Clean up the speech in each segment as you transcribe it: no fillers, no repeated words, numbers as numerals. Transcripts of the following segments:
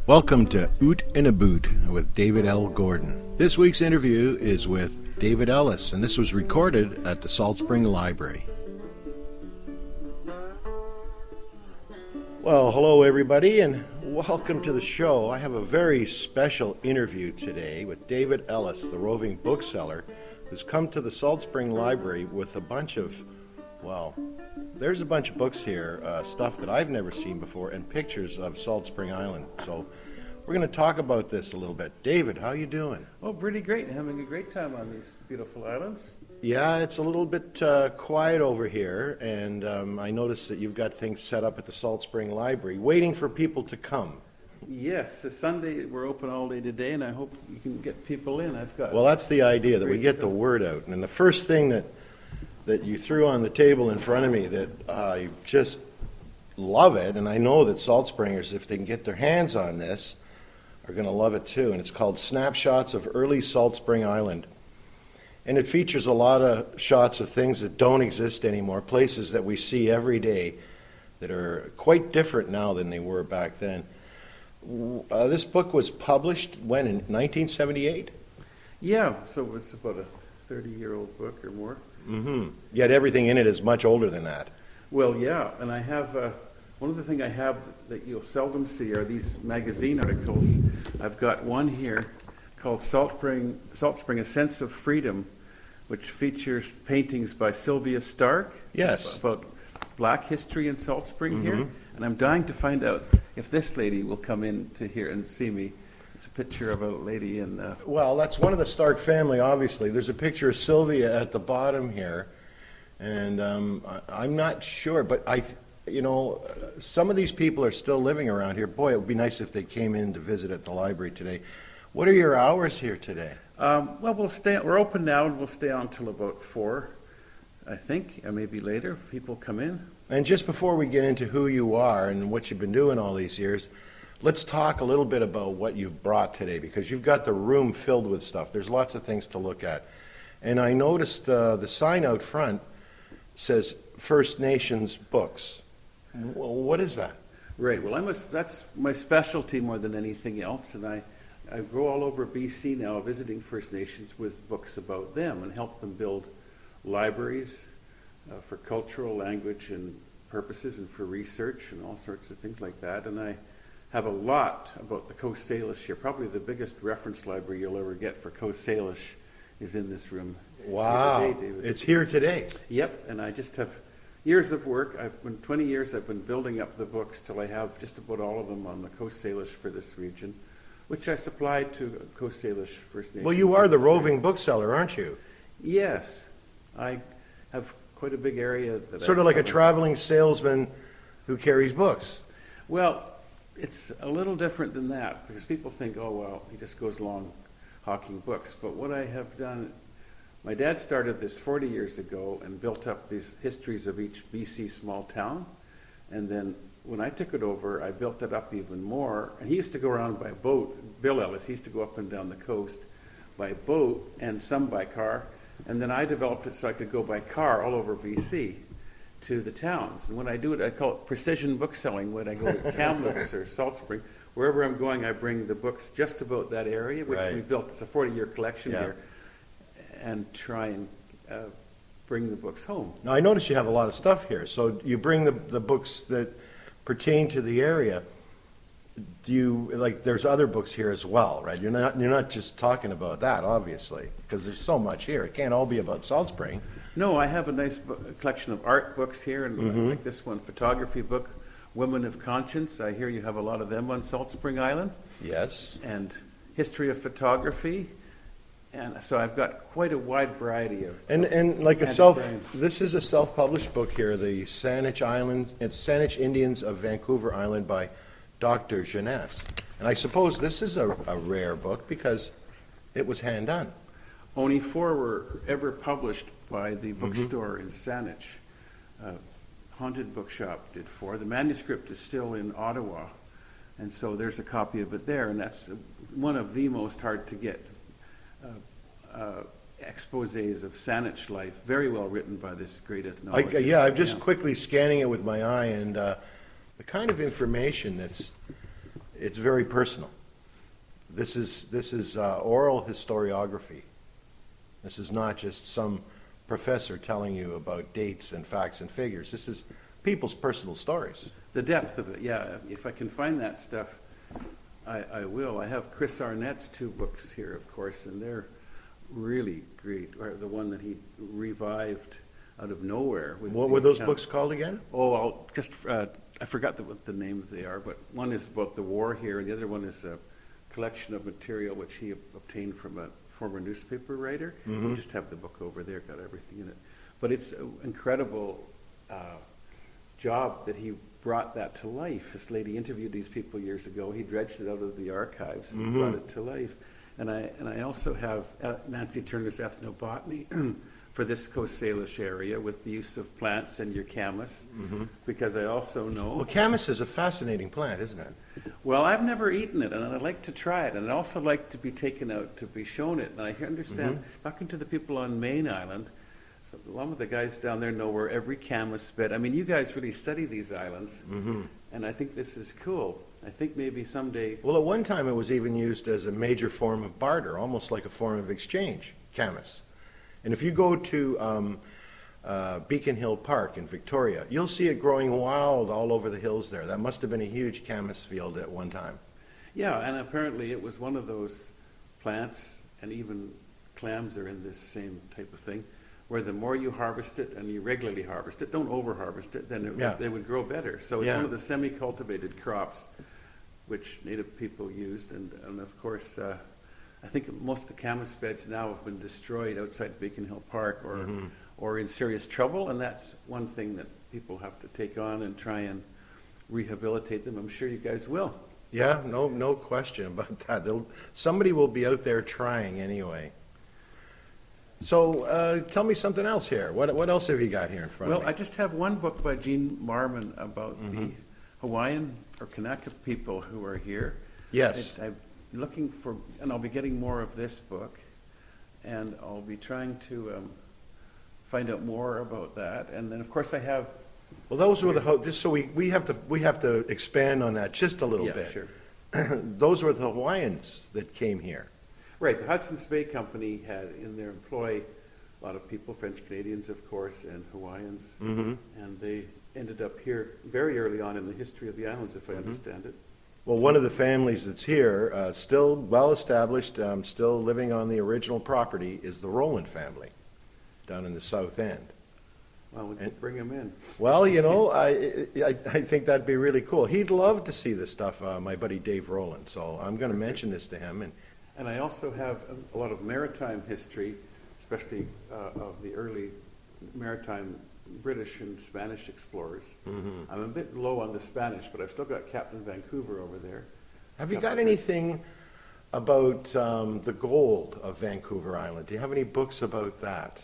Welcome to Oot in a Boot with David L. Gordon. This week's interview is with David Ellis, and this was recorded at the Salt Spring Library. Well, hello everybody, and welcome to the show. I have a very special interview today with David Ellis, the roving bookseller, who's come to the Salt Spring Library with a bunch of, well, there's a bunch of books here, stuff that I've never seen before, and pictures of Salt Spring Island. So we're going to talk about this a little bit. David, how you doing? Oh, pretty great. Having a great time on these beautiful islands. Yeah, it's a little bit quiet over here, and I noticed that you've got things set up at the Salt Spring Library, waiting for people to come. Yes, it's Sunday. We're open all day today, and I hope you can get people in. Well, that's the idea, that we get the word out. And the first thing that you threw on the table in front of me that I just love it, and I know that Salt Springers, if they can get their hands on this, are going to love it too, and it's called Snapshots of Early Salt Spring Island. And it features a lot of shots of things that don't exist anymore, places that we see every day that are quite different now than they were back then. This book was published when, in 1978? Yeah, so it's about a 30-year-old book or more. Mm-hmm. Yet everything in it is much older than that. Well, yeah, and I have, one of the things I have that you'll seldom see are these magazine articles. I've got one here called Salt Spring, A Sense of Freedom, which features paintings by Sylvia Stark. Yes. About black history in Salt Spring here. And I'm dying to find out if this lady will come in to here and see me. It's a picture of a lady in... Well, that's one of the Stark family, obviously. There's a picture of Sylvia at the bottom here. And I'm not sure, but some of these people are still living around here. Boy, it would be nice if they came in to visit at the library today. What are your hours here today? Well, we're open now, and we'll stay on until about 4, I think, or maybe later if people come in. And just before we get into who you are and what you've been doing all these years, let's talk a little bit about what you've brought today, because you've got the room filled with stuff. There's lots of things to look at. And I noticed the sign out front says First Nations Books. Well, what is that? Right. Well, that's my specialty more than anything else, and I go all over BC now visiting First Nations with books about them and help them build libraries for cultural, language, and purposes, and for research and all sorts of things like that. And I have a lot about the Coast Salish here. Probably the biggest reference library you'll ever get for Coast Salish is in this room. Wow. Here today, David. It's here today. Yep, and I just have years of work. 20 years I've been building up the books till I have just about all of them on the Coast Salish for this region, which I supplied to Coast Salish First Nations. Well, you are the roving bookseller, aren't you? Yes. I have quite a big area. Sort of like a traveling salesman who carries books. Well, it's a little different than that, because people think, oh, well, he just goes along hawking books. But what I have done, my dad started this 40 years ago and built up these histories of each BC small town. And then when I took it over, I built it up even more. And he used to go around by boat. Bill Ellis, he used to go up and down the coast by boat and some by car. And then I developed it so I could go by car all over BC to the towns. And when I do it, I call it precision book selling. When I go to Kamloops or Salt Spring, wherever I'm going, I bring the books just about that area, which we built. It's a 40-year collection here, and try and bring the books home. Now, I notice you have a lot of stuff here. So you bring the books that pertain to the area. Do you, like, there's other books here as well, right? You're not just talking about that, obviously, because there's so much here. It can't all be about Salt Spring. No, I have a nice collection of art books here, and like this one, photography book, Women of Conscience. I hear you have a lot of them on Salt Spring Island. Yes. And history of photography. And so I've got quite a wide variety of... And like this is a self-published book here, the Salish Indians of Vancouver Island by Dr. Jeunesse. And I suppose this is a rare book because it was hand-done. Only 4 were ever published by the bookstore in Salish. Haunted Bookshop did 4. The manuscript is still in Ottawa, and so there's a copy of it there, and that's one of the most hard to get exposés of Salish life, very well written by this great ethnologist. I'm just quickly scanning it with my eye, and the kind of information that's it's very personal. This is oral historiography. This is not just some professor telling you about dates and facts and figures. This is people's personal stories. The depth of it, yeah. If I can find that stuff, I will. I have Chris Arnett's 2 books here, of course, and they're really great. Or the one that he revived out of nowhere. What were those books called again? Oh, I forgot what the names they are, but one is about the war here, and the other one is a collection of material which he obtained from a former newspaper writer. Mm-hmm. You just have the book over there, got everything in it. But it's an incredible job that he brought that to life. This lady interviewed these people years ago. He dredged it out of the archives and Mm-hmm. brought it to life. And I also have Nancy Turner's Ethnobotany for this Coast Salish area with the use of plants and your camas, because I also know... Well, camas is a fascinating plant, isn't it? Well, I've never eaten it, and I'd like to try it, and I'd also like to be taken out to be shown it. And I understand, talking to the people on Main Island, so a lot of the guys down there know where every camas bed. I mean, you guys really study these islands, and I think this is cool. I think maybe someday... Well, at one time it was even used as a major form of barter, almost like a form of exchange, camas. And if you go to Beacon Hill Park in Victoria, you'll see it growing wild all over the hills there. That must have been a huge camas field at one time. Yeah, and apparently it was one of those plants, and even clams are in this same type of thing, where the more you harvest it, and you regularly harvest it, don't over-harvest it, then they would grow better. So it's one of the semi-cultivated crops which Native people used, and of course, I think most of the camas beds now have been destroyed outside Beacon Hill Park or in serious trouble, and that's one thing that people have to take on and try and rehabilitate them. I'm sure you guys will. Yeah, no question about that. Somebody will be out there trying anyway. So tell me something else here. What else have you got here in front of me? Well, I just have one book by Gene Marvin about the Hawaiian or Kanaka people who are here. Yes. I'm looking for, and I'll be getting more of this book, and I'll be trying to find out more about that. And then, of course, I have... Well, those were just so we have to expand on that just a little bit. Sure. Those were the Hawaiians that came here. Right, the Hudson's Bay Company had in their employ a lot of people, French Canadians, of course, and Hawaiians, and they ended up here very early on in the history of the islands, if I understand it. Well, one of the families that's here, still well established, still living on the original property, is the Roland family down in the south end. Well, we can bring him in. Well, you know, I think that'd be really cool. He'd love to see this stuff, my buddy Dave Roland. So I'm going to mention this to him. And I also have a lot of maritime history, especially of the early maritime British and Spanish explorers. I'm a bit low on the Spanish, but I've still got Captain Vancouver over there. Have you got anything about the gold of Vancouver Island? Do you have any books about that?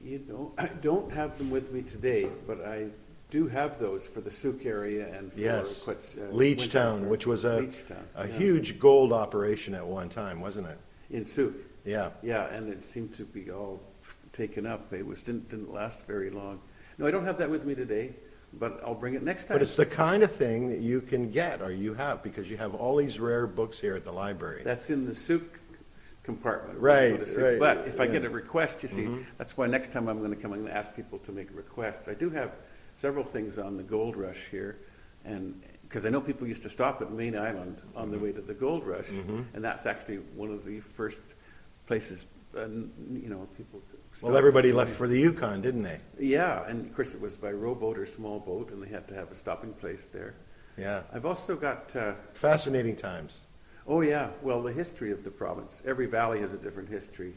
You know, I don't have them with me today, but I do have those for the Souk area and for Leechtown, which was a huge gold operation at one time, wasn't it? In Souk. Yeah. Yeah, and it seemed to be all taken up. It didn't last very long. No, I don't have that with me today, but I'll bring it next time. But it's the kind of thing that you can get, or you have, because you have all these rare books here at the library. That's in the Souk compartment. Right. But if I get a request, you see, that's why next time I'm going to come and ask people to make requests. I do have several things on the gold rush here, and because I know people used to stop at Main Island on the way to the gold rush, and that's actually one of the first places, people stopped. Well, everybody left for the Yukon, didn't they? Yeah, and of course it was by rowboat or small boat, and they had to have a stopping place there. Yeah. I've also got... fascinating times. Oh, yeah. Well, the history of the province. Every valley has a different history.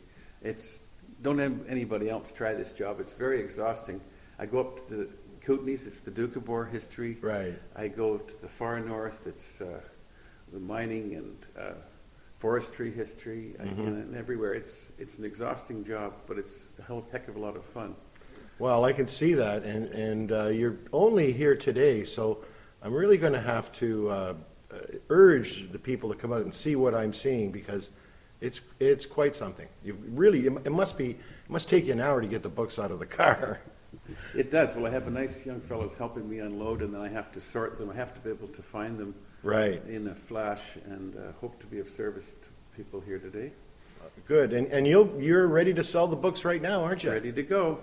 Don't have anybody else try this job. It's very exhausting. I go up to the Kootenays, it's the Doukhobor history. Right. I go to the far north, it's the mining and forestry history, and everywhere. It's an exhausting job, but it's a heck of a lot of fun. Well, I can see that, and you're only here today, so I'm really going to have to urge the people to come out and see what I'm seeing, because it's quite something. It must take you an hour to get the books out of the car. It does. Well, I have a nice young fellows helping me unload, and then I have to sort them. I have to be able to find them Right. in a flash, and hope to be of service to people here today. Good. And you're ready to sell the books right now, aren't you? Ready to go.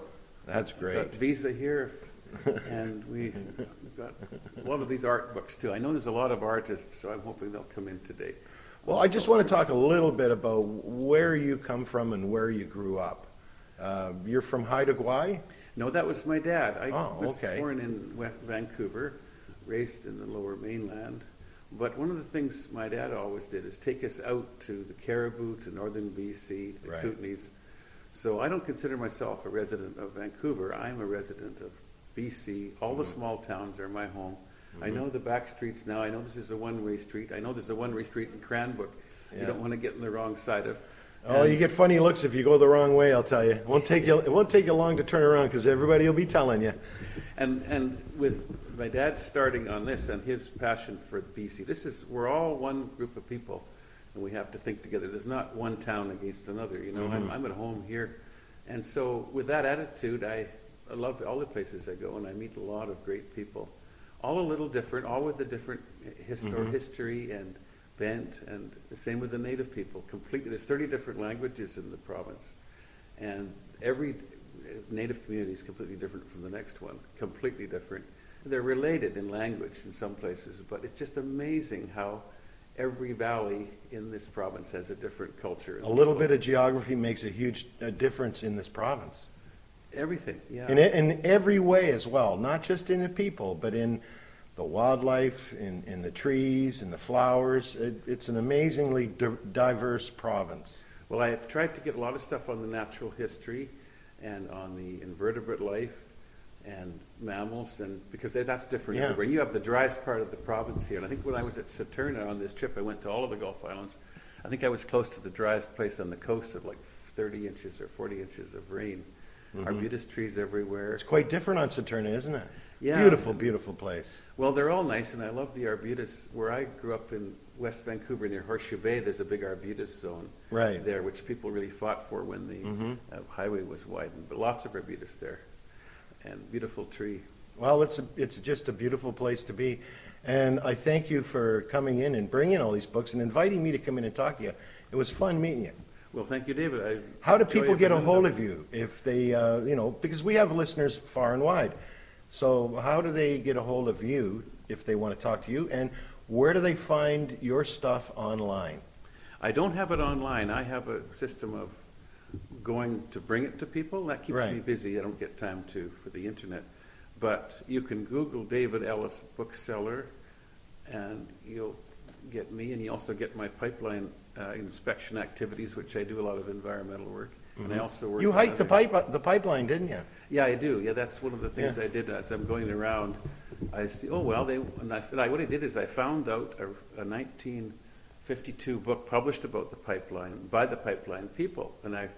That's I've great. got Visa here, and we've got a lot of these art books too. I know there's a lot of artists, so I'm hoping they'll come in today. Well, I just want to talk a little bit about where you come from and where you grew up. You're from Haida Gwaii? No, that was my dad. I Oh, was okay. born in Vancouver, raised in the lower mainland. But one of the things my dad always did is take us out to the Caribou, to northern BC, to the Right. Kootenays. So I don't consider myself a resident of Vancouver. I'm a resident of BC. All the small towns are my home. I know the back streets now. I know this is a one-way street. I know there's a one-way street in Cranbrook. Yeah. You don't want to get on the wrong side of. Oh, you get funny looks if you go the wrong way, I'll tell you. It won't take you long to turn around because everybody will be telling you. And with my dad starting on this and his passion for BC, we're all one group of people, and we have to think together. There's not one town against another, you know. I'm at home here, and so with that attitude, I love all the places I go, and I meet a lot of great people, all a little different, all with a different history and bent, and the same with the native people. Completely, there's 30 different languages in the province, and every native community is completely different from the next one, completely different. They're related in language in some places, but it's just amazing how every valley in this province has a different culture. A little bit of geography makes a huge difference in this province. Everything, yeah. In every way as well, not just in the people, but in the wildlife, in the trees, in the flowers. It's an amazingly diverse province. Well, I've tried to get a lot of stuff on the natural history and on the invertebrate life and mammals, and because that's different Yeah. everywhere. You have the driest part of the province here, and I think when I was at Saturna on this trip, I went to all of the Gulf Islands. I think I was close to the driest place on the coast of like 30 inches or 40 inches of rain. Arbutus trees everywhere. It's quite different on Saturna, isn't it? Yeah. Beautiful, beautiful place. Well, they're all nice, and I love the arbutus. Where I grew up in West Vancouver near Horseshoe Bay, there's a big arbutus zone Right. there, which people really fought for when the highway was widened. But lots of arbutus there, and beautiful tree. Well, it's just a beautiful place to be. And I thank you for coming in and bringing all these books and inviting me to come in and talk to you. It was fun meeting you. Well, thank you, David. How do people get a hold of you if they, because we have listeners far and wide. So how do they get a hold of you if they want to talk to you? And where do they find your stuff online? I don't have it online. I have a system of going to bring it to people. That keeps Right. me busy. I don't get time for the internet. But you can Google David Ellis Bookseller, and you'll get me, and you also get my pipeline inspection activities, which I do a lot of environmental work. And I also work. You on hiked other- the pipeline, didn't you? Yeah, I do. Yeah, that's one of the things Yeah. I did as I'm going around. I see, oh, well, what I did is I found out a 1952 book published about the pipeline by the pipeline people, and I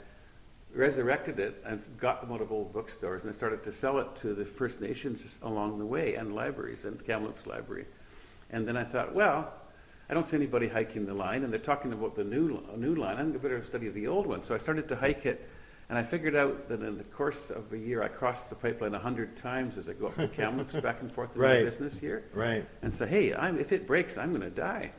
resurrected it and got them out of old bookstores, and I started to sell it to the First Nations along the way, and libraries, and Kamloops Library. And then I thought, well, I don't see anybody hiking the line, and they're talking about the new line. I'm better to study the old one. So I started to hike it, and I figured out that in the course of a year, I crossed the pipeline 100 times as I go up to Kamloops, back and forth to my Right. business here. Right. And so, hey, if it breaks, I'm going to die.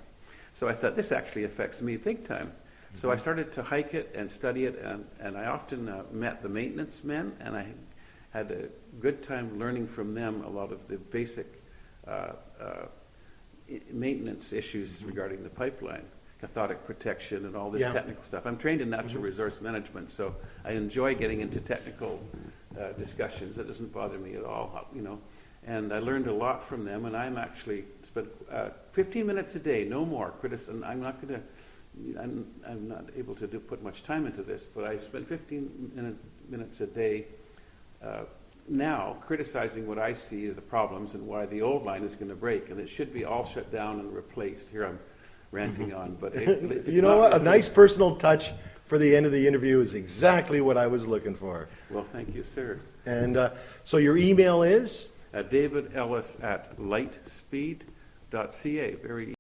So I thought, this actually affects me big time. So I started to hike it and study it, and I often met the maintenance men, and I had a good time learning from them a lot of the basic maintenance issues regarding the pipeline, cathodic protection and all this Yeah. technical stuff. I'm trained in natural resource management, so I enjoy getting into technical discussions. That doesn't bother me at all, you know. And I learned a lot from them, and I'm actually spent 15 minutes a day, no more. I'm not able to put much time into this, but I spend 15 minutes a day now criticizing what I see as the problems and why the old line is going to break, and it should be all shut down and replaced. Here I'm ranting on, but if it's You know not what? A replaced- nice personal touch for the end of the interview is exactly what I was looking for. Well, thank you, sir. And so your email is? David Ellis at lightspeed.ca. Very